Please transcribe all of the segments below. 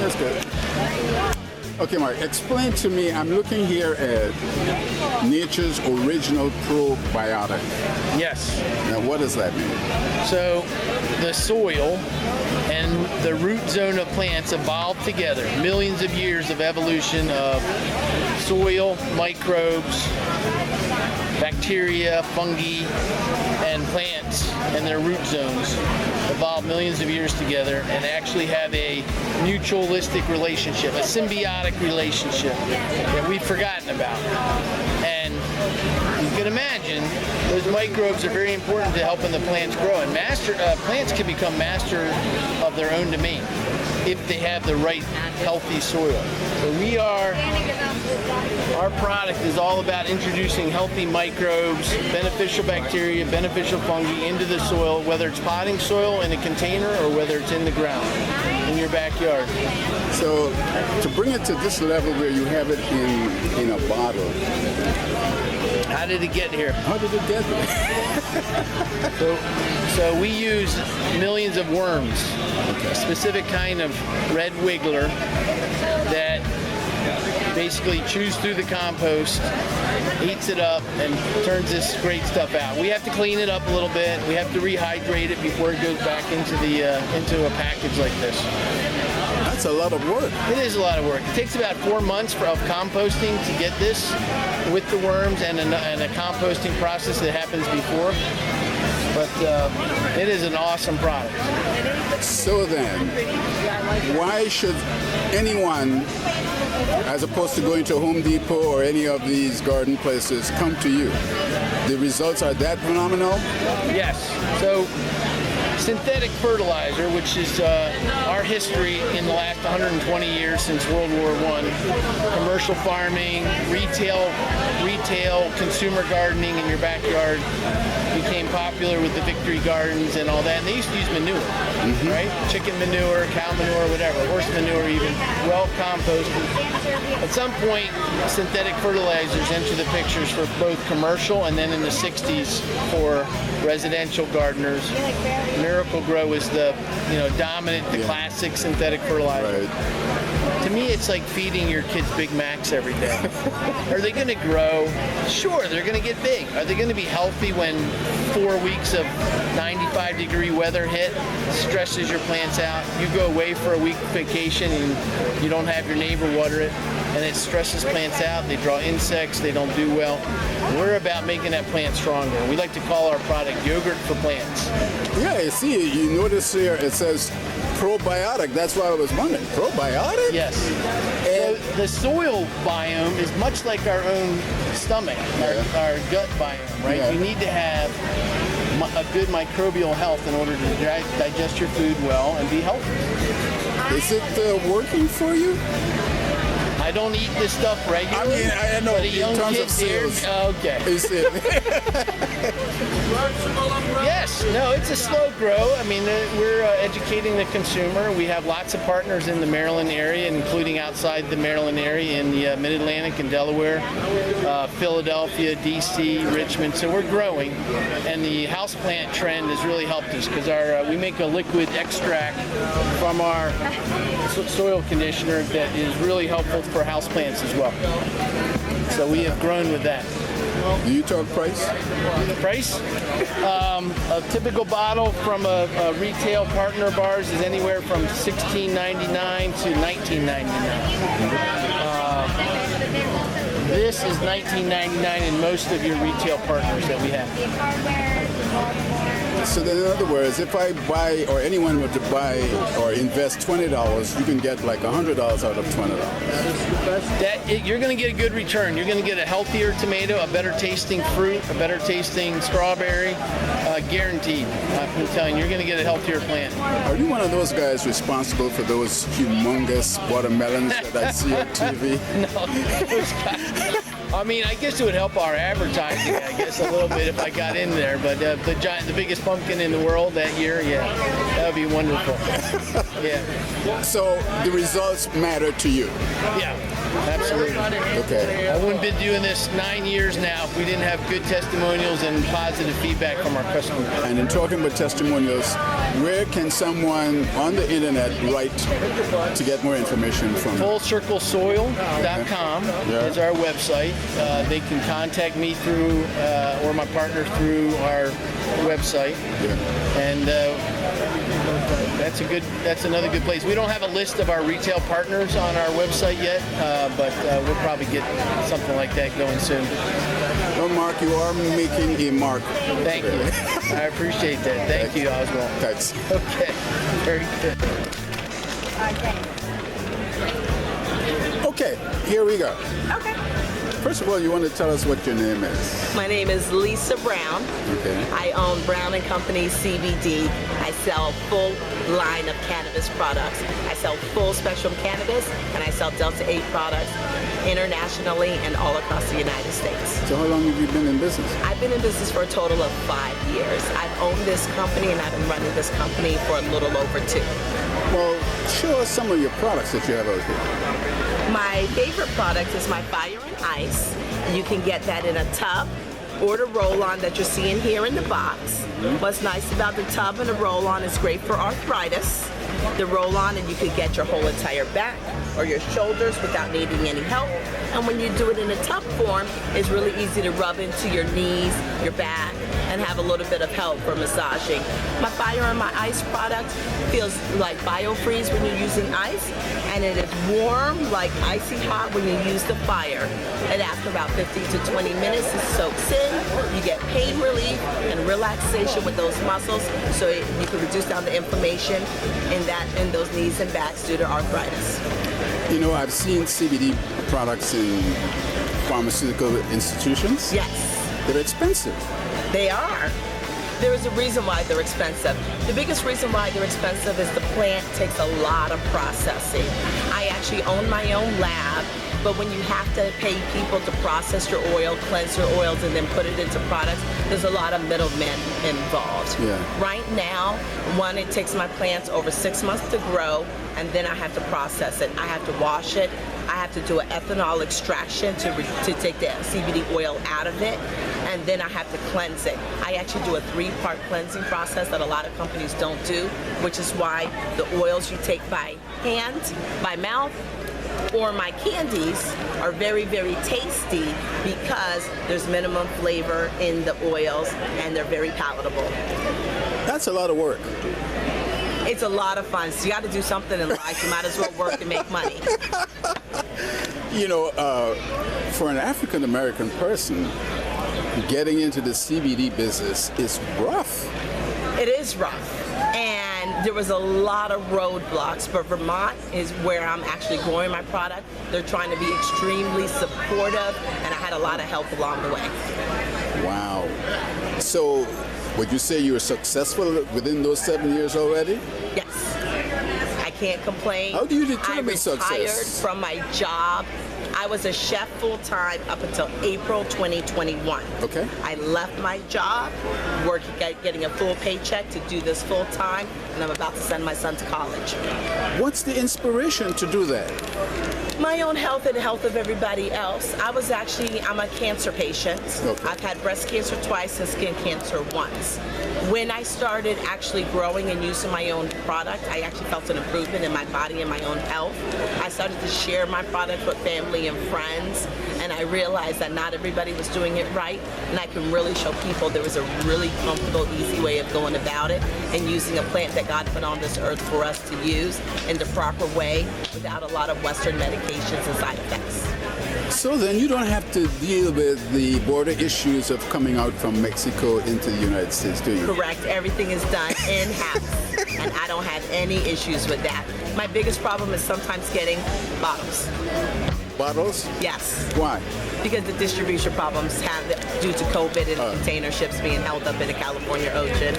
That's good. Okay, Mark, explain to me, I'm looking here at Nature's Original Probiotic. Yes. Now, what does that mean? So the soil and the root zone of plants evolved together. Millions of years of evolution of soil, microbes, bacteria, fungi, and plants and their root zones evolved millions of years together and actually have a mutualistic relationship, a symbiotic relationship that we've forgotten about. And you can imagine those microbes are very important to helping the plants grow. And plants can become master of their own domain if they have the right healthy soil. So our product is all about introducing healthy microbes, beneficial bacteria, beneficial fungi into the soil, whether it's potting soil in a container or whether it's in the ground, in your backyard. So to bring it to this level where you have it in a bottle, how did it get here? How did it get there? So we use millions of worms, a specific kind of red wiggler that basically chews through the compost, eats it up, and turns this great stuff out. We have to clean it up a little bit. We have to rehydrate it before it goes back into a package like this. That's a lot of work. It is a lot of work. It takes about 4 months of composting to get this with the worms and a composting process that happens before. But it is an awesome product. So then, why should anyone, as opposed to going to Home Depot or any of these garden places, come to you? The results are that phenomenal? Yes. So synthetic fertilizer, which is our history in the last 120 years since World War I, commercial farming, retail, consumer gardening in your backyard became popular with the Victory Gardens and all that. And they used to use manure, right? Chicken manure, cow manure, whatever, horse manure even, well composted. At some point, synthetic fertilizers enter the pictures for both commercial and then in the 60s for residential gardeners. Miracle Grow is the dominant, the classic synthetic fertilizer. Right. To me, it's like feeding your kids Big Macs every day. Are they going to grow? Sure, they're going to get big. Are they going to be healthy when 4 weeks of 95-degree weather hit, stresses your plants out? You go away for a week vacation and you don't have your neighbor water it, and it stresses plants out. They draw insects. They don't do well. We're about making that plant stronger. We like to call our product yogurt for plants. Yeah, you see, you notice here it says probiotic. That's why I was wondering. Probiotic? Yes. So the soil biome is much like our own stomach, our gut biome, right? Yeah. You need to have a good microbial health in order to digest your food well and be healthy. Is it working for you? I don't eat this stuff regularly. I mean, I know, but a young in terms kid of sales. okay. Is it? Yes, no, it's a slow grow. I mean, we're educating the consumer. We have lots of partners in the Maryland area, including outside the Maryland area in the Mid-Atlantic and Delaware, Philadelphia, D.C., Richmond. So we're growing, and the houseplant trend has really helped us because we make a liquid extract from our soil conditioner that is really helpful for houseplants as well. So we have grown with that. Do you talk price? Price? A typical bottle from a retail partner of ours is anywhere from $16.99 to $19.99. This is $19.99 in most of your retail partners that we have. So then, in other words, if I buy, or anyone were to buy or invest $20, you can get like $100 out of $20. You're going to get a good return. You're going to get a healthier tomato, a better tasting fruit, a better tasting strawberry, guaranteed. I'm telling you, you're going to get a healthier plant. Are you one of those guys responsible for those humongous watermelons that I see on TV? No, those guys. I mean, I guess it would help our advertising, I guess, a little bit if I got in there. But the biggest pumpkin in the world that year, yeah, that would be wonderful. Yeah. So the results matter to you? Yeah, absolutely. Okay. I wouldn't be doing this 9 years now if we didn't have good testimonials and positive feedback from our customers. And in talking about testimonials, where can someone on the internet write to get more information from? FullCircleSoil.com is our website. They can contact me through, or my partner through our website. Yeah. And that's another good place. We don't have a list of our retail partners on our website yet, but we'll probably get something like that going soon. Well, Mark, you are making a mark. Thank you. I appreciate that. Thank you, Oswald. Thanks. Okay. Very good. Okay, here we go. Okay. First of all, you want to tell us what your name is? My name is Lisa Brown. Okay. I own Brown & Company CBD. I sell full line of cannabis products. I sell full spectrum cannabis, and I sell Delta 8 products internationally and all across the United States. So how long have you been in business? I've been in business for a total of 5 years. I've owned this company, and I've been running this company for a little over 2. Well, show us some of your products that you have out here. My favorite product is my Fire and Ice. You can get that in a tub or the roll-on that you're seeing here in the box. What's nice about the tub and the roll-on is great for arthritis. The roll-on, and you could get your whole entire back or your shoulders without needing any help. And when you do it in a tub form, it's really easy to rub into your knees, your back, and have a little bit of help for massaging. My Fire and my Ice product feels like BioFreeze when you're using ice, and it is warm, like icy hot when you use the fire. And after about 15 to 20 minutes, it soaks in. You get pain relief and relaxation with those muscles, so you can reduce down the inflammation in those knees and backs due to arthritis. You know, I've seen CBD products in pharmaceutical institutions. Yes. They're expensive. They are. There is a reason why they're expensive. The biggest reason why they're expensive is the plant takes a lot of processing. I actually own my own lab, but when you have to pay people to process your oil, cleanse your oils, and then put it into products, there's a lot of middlemen involved. Yeah. Right now, it takes my plants over 6 months to grow, and then I have to process it. I have to wash it. I have to do an ethanol extraction to take the CBD oil out of it, and then I have to cleanse it. I actually do a 3-part cleansing process that a lot of companies don't do, which is why the oils you take by hand, by mouth, or my candies are very, very tasty because there's minimum flavor in the oils and they're very palatable. That's a lot of work. It's a lot of fun. So you got to do something in life. You might as well work to make money. You know, for an African American person, getting into the CBD business is rough. It is rough. And there was a lot of roadblocks, but Vermont is where I'm actually growing my product. They're trying to be extremely supportive, and I had a lot of help along the way. Wow. So, would you say you were successful within those 7 years already? Yes. I can't complain. How do you determine success? I retired success? from my job. I was a chef full-time up until April 2021. Okay. I left my job, getting a full paycheck to do this full-time, and I'm about to send my son to college. What's the inspiration to do that? My own health and the health of everybody else. I'm a cancer patient. Okay. I've had breast cancer twice and skin cancer once. When I started actually growing and using my own product, I actually felt an improvement in my body and my own health. I started to share my product with family and friends, and I realized that not everybody was doing it right, and I can really show people there was a really comfortable, easy way of going about it and using a plant that God put on this earth for us to use in the proper way without a lot of Western medications and side effects. So then you don't have to deal with the border issues of coming out from Mexico into the United States, do you? Correct. Everything is done in-house, and I don't have any issues with that. My biggest problem is sometimes getting bottles. Bottles? Yes. Why? Because the distribution problems due to COVID and container ships being held up in the California Ocean.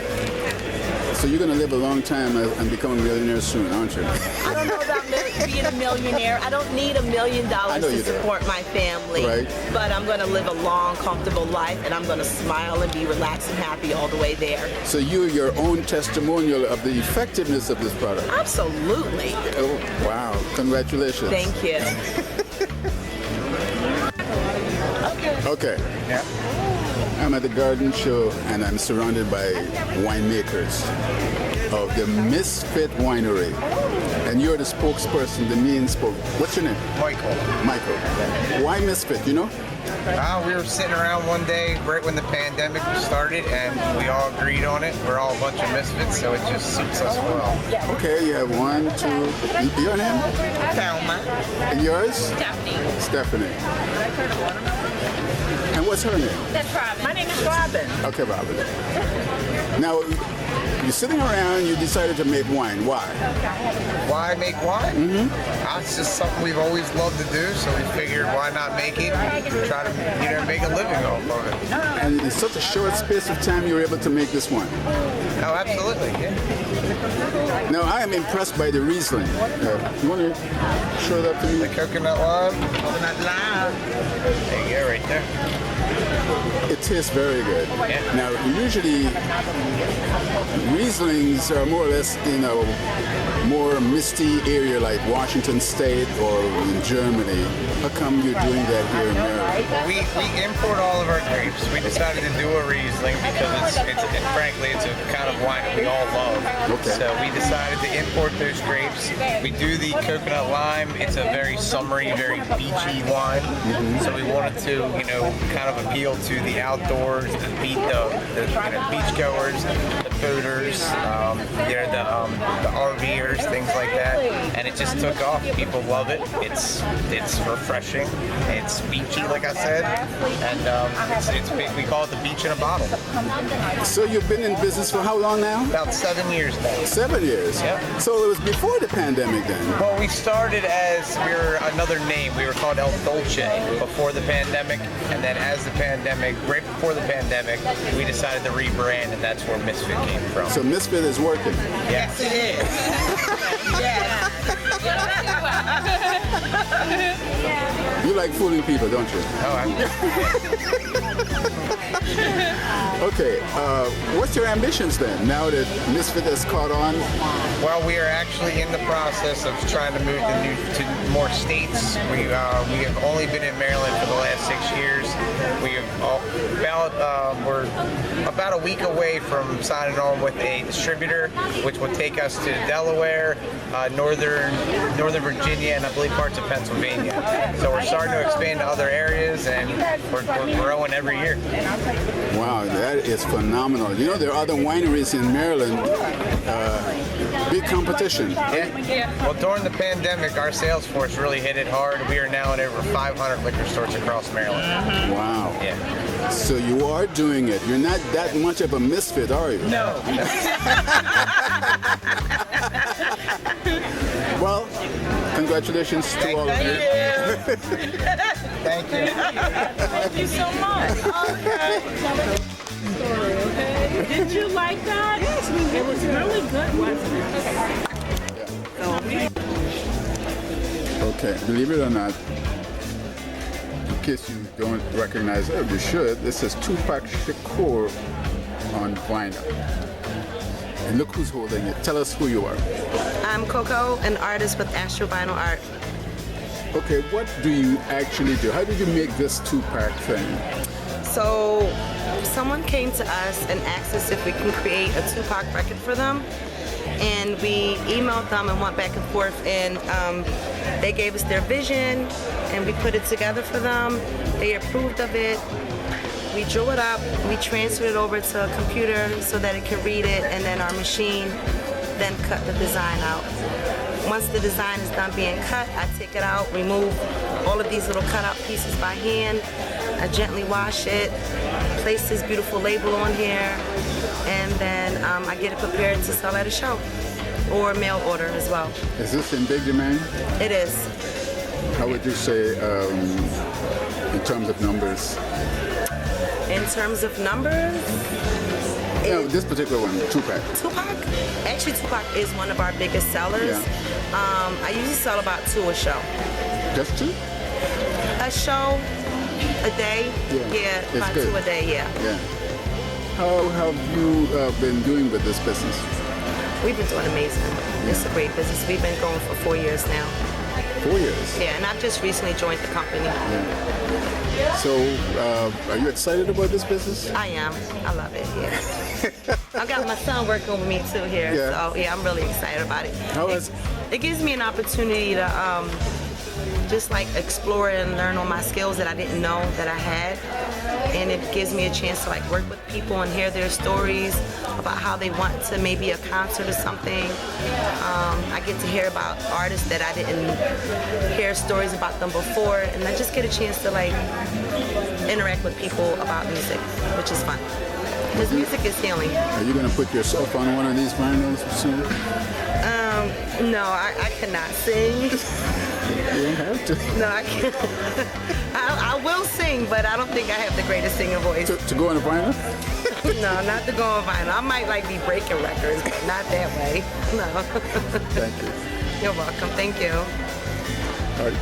So you're going to live a long time and become a millionaire soon, aren't you? I don't know about being a millionaire. I don't need $1 million to support my family. Right. But I'm going to live a long, comfortable life, and I'm going to smile and be relaxed and happy all the way there. So you're your own testimonial of the effectiveness of this product. Absolutely. Oh, wow. Congratulations. Thank you. Okay. Yeah. I'm at the garden show and I'm surrounded by winemakers of the Misfit Winery. And you're the spokesperson, the main What's your name? Michael. Michael. Why Misfit, you know? We were sitting around one day right when the pandemic started and we all agreed on it. We're all a bunch of misfits, so it just suits us well. Okay, you have 1, 2. Your name? Thelma. And yours? Stephanie. Stephanie. And what's her name? That's Robin. My name is Robin. Okay, Robin. Now, you're sitting around, you decided to make wine. Why? Why make wine? It's just something we've always loved to do, so we figured why not make it and try to make a living off of it. And in such a short space of time, you were able to make this wine. Oh, absolutely. Yeah. Now, I am impressed by the Riesling. You want to show that to me? The coconut lime. Coconut lime. There you go, right there. It tastes very good. Yeah. Now, usually, Rieslings are more or less in a more misty area like Washington State or in Germany. How come you're doing that here in Maryland? We import all of our grapes. We decided to do a Riesling because frankly, it's a kind of wine that we all love. Okay. So we decided to import those grapes. We do the coconut lime. It's a very summery, very beachy wine. So we wanted to, kind of appeal to the outdoors, the beachgoers, the boaters, the RVers, things like that. And it just took off. People love it. It's refreshing. It's beachy, like I said, and we call it the beach in a bottle. So you've been in business for how long now? About 7 years now. 7 years? Yep. So it was before the pandemic then? Well, we started as we were another name. We were called El Dolce before the pandemic, and then as the pandemic, right before the pandemic, we decided to rebrand, and that's where Misfit came from. So Misfit is working? Yes, it is. You like fooling people, don't you? Okay, what's your ambitions then, now that Misfit has caught on? Well, we are actually in the process of trying to move to more states. We have only been in Maryland for the last 6 years. We're about a week away from signing on with a distributor, which will take us to Delaware, northern Virginia, and I believe parts of Pennsylvania. So we're starting to expand to other areas, and we're growing every year. Wow, that is phenomenal. You know, there are other wineries in Maryland, big competition. Yeah. Well, during the pandemic, our sales force really hit it hard. We are now in over 500 liquor stores across Maryland. Wow. Yeah. So you are doing it. You're not that much of a misfit, are you? No. Well, congratulations to all of you. Thank you. Thank you so much. Okay. Did you like that? It was really good, wasn't it? Okay, believe it or not, in case you don't recognize it, you should. This is Tupac Shakur on vinyl. And look who's holding it. Tell us who you are. I'm Coco, an artist with Astro Vinyl Art. Okay, what do you actually do? How did you make this Tupac thing? So someone came to us and asked us if we can create a Tupac record for them. And we emailed them and went back and forth, and they gave us their vision, and we put it together for them. They approved of it. We drew it up, we transferred it over to a computer so that it can read it, and then our machine then cut the design out. Once the design is done being cut, I take it out, remove all of these little cut-out pieces by hand. I gently wash it, place this beautiful label on here, and then I get it prepared to sell at a show or mail order as well. Is this in big demand? It is. How would you say in terms of numbers? In terms of numbers, No, this particular one, two-pack. Tupac? Actually, Tupac is one of our biggest sellers. Yeah. I usually sell about 2 a show. Just 2? A show a day? Yeah, it's about good. 2 a day, yeah. Yeah. How have you been doing with this business? We've been doing amazing. It's a great business. We've been going for 4 years now. 4 years? Yeah, and I've just recently joined the company. Yeah. So, are you excited about this business? I am. I love it, yeah. I've got my son working with me too here, Yeah. so yeah, I'm really excited about it. How is- It gives me an opportunity to just like explore and learn on my skills that I didn't know that I had. And it gives me a chance to like work with people and hear their stories about how they want to maybe a concert or something. I get to hear about artists that I didn't hear stories about them before, and I just get a chance to like interact with people about music, which is fun. Because music is healing. Are you going to put yourself on one of these vinyls soon? No, I cannot sing. You don't have to. No, I can't. I will sing, but I don't think I have the greatest singing voice. To go on a vinyl? No, not to go on vinyl. I might like be breaking records, but not that way. No. Thank you. You're welcome. Thank you. All right.